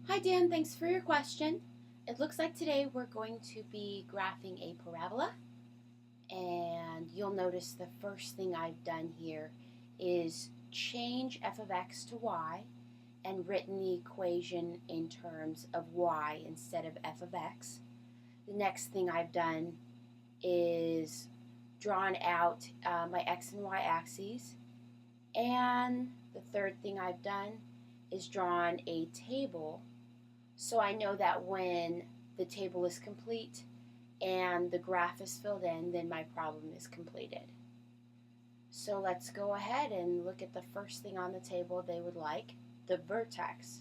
Hi Dan, thanks for your question. It looks like today we're going to be graphing a parabola, and you'll notice the first thing I've done here is change f of x to y and written the equation in terms of y instead of f of x. The next thing I've done is drawn out my x and y axes, and the third thing I've done is drawn a table so I know that when the table is complete and the graph is filled in, then my problem is completed. So let's go ahead and look at the first thing on the table they would like, the vertex.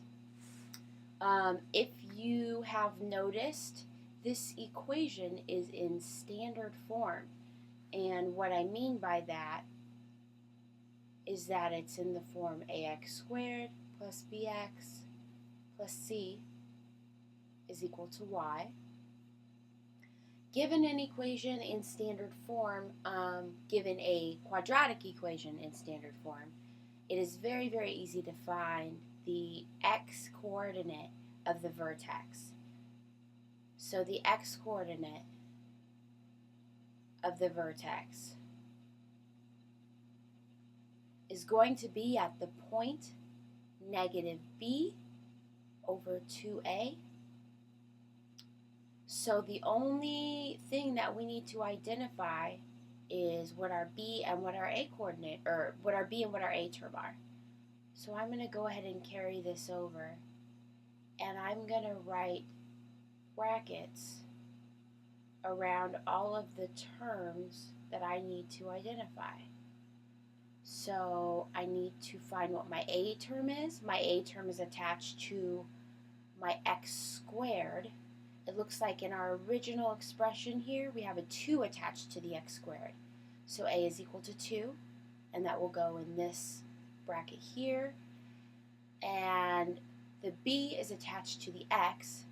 If you have noticed, this equation is in standard form. And what I mean by that is that it's in the form ax squared plus bx plus c is equal to y. Given an equation in standard form, given a quadratic equation in standard form, it is very, very easy to find the x coordinate of the vertex. So the x coordinate of the vertex is going to be at the point negative b over 2a. So the only thing that we need to identify is what our b and what our a coordinate, or what our b and what our a term are. So I'm going to go ahead and carry this over, and I'm going to write brackets around all of the terms that I need to identify. So I need to find what my a term is. My a term is attached to my x squared. It looks like in our original expression here, we have a 2 attached to the x squared. So a is equal to 2, and that will go in this bracket here. And the b is attached to the x,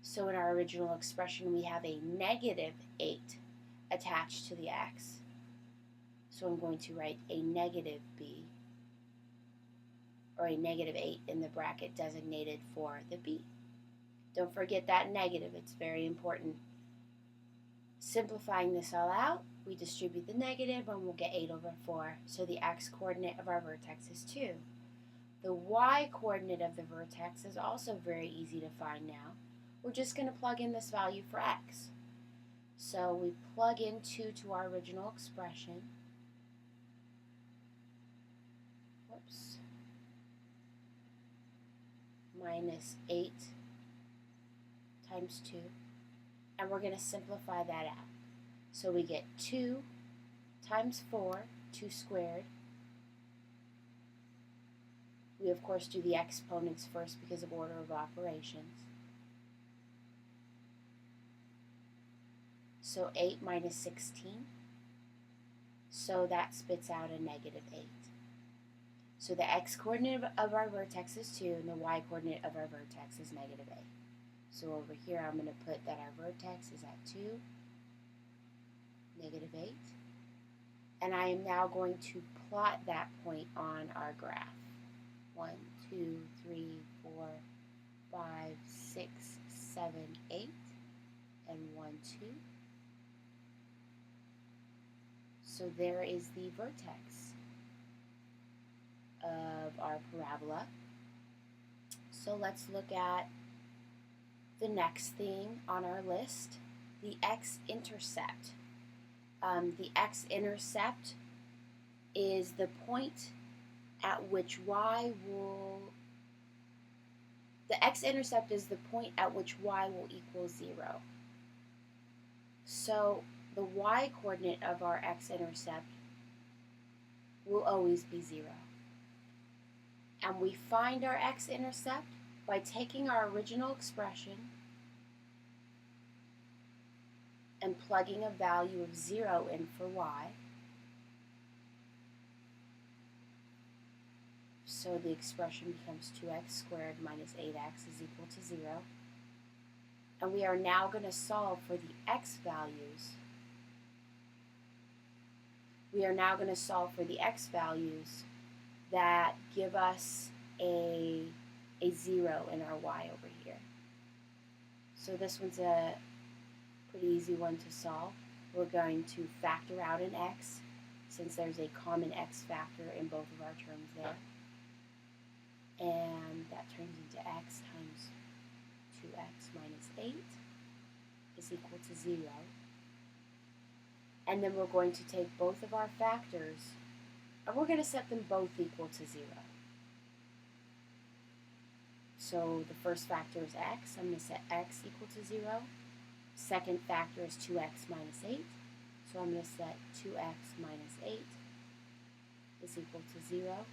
so in our original expression, we have a negative 8 attached to the x. So I'm going to write a negative b, or a negative 8 in the bracket designated for the b. Don't forget that negative, it's very important. Simplifying this all out, we distribute the negative and we'll get 8 over 4. So the x coordinate of our vertex is 2. The y coordinate of the vertex is also very easy to find now. We're just going to plug in this value for x. So we plug in 2 to our original expression. Whoops. Minus 8 times 2, and we're going to simplify that out. So we get 2 times 4, 2 squared. We of course do the exponents first because of order of operations. So 8 minus 16, so that spits out a negative 8. So the x coordinate of our vertex is 2, and the y coordinate of our vertex is negative 8. So over here, I'm going to put that our vertex is at 2, negative 8. And I am now going to plot that point on our graph. 1, 2, 3, 4, 5, 6, 7, 8, and 1, 2. So there is the vertex of our parabola. So let's look at the next thing on our list, the X-Intercept. The X-Intercept is the point at which y will, the X-Intercept is the point at which y will equal 0. So the y coordinate of our X-Intercept will always be 0. And we find our X-Intercept by taking our original expression and plugging a value of 0 in for y. So the expression becomes 2x squared minus 8x is equal to 0. And we are now going to solve for the x values. We are now going to solve for the x values that give us a a 0 in our y over here. So this one's a pretty easy one to solve. We're going to factor out an x, since there's a common x factor in both of our terms there. And that turns into x times 2x minus 8 is equal to 0. And then we're going to take both of our factors and we're going to set them both equal to 0. So the first factor is x. I'm going to set x equal to 0. Second factor is 2x minus 8. So I'm going to set 2x minus 8 is equal to 0.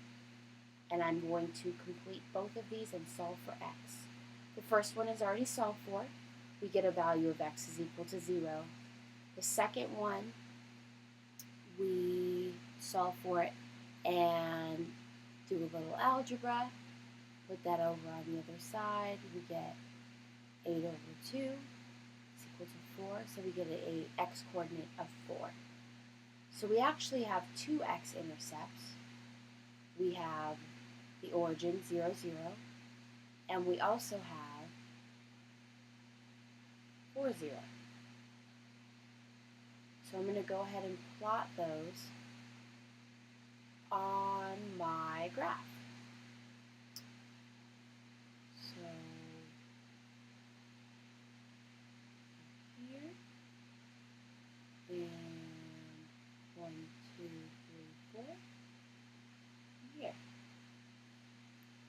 And I'm going to complete both of these and solve for x. The first one is already solved for. We get a value of x is equal to 0. The second one, we solve for it and do a little algebra. Put that over on the other side. We get 8 over 2 is equal to 4. So we get an x-coordinate of 4. So we actually have two x-intercepts. We have the origin 0, 0. And we also have 4, 0. So I'm going to go ahead and plot those on my graph.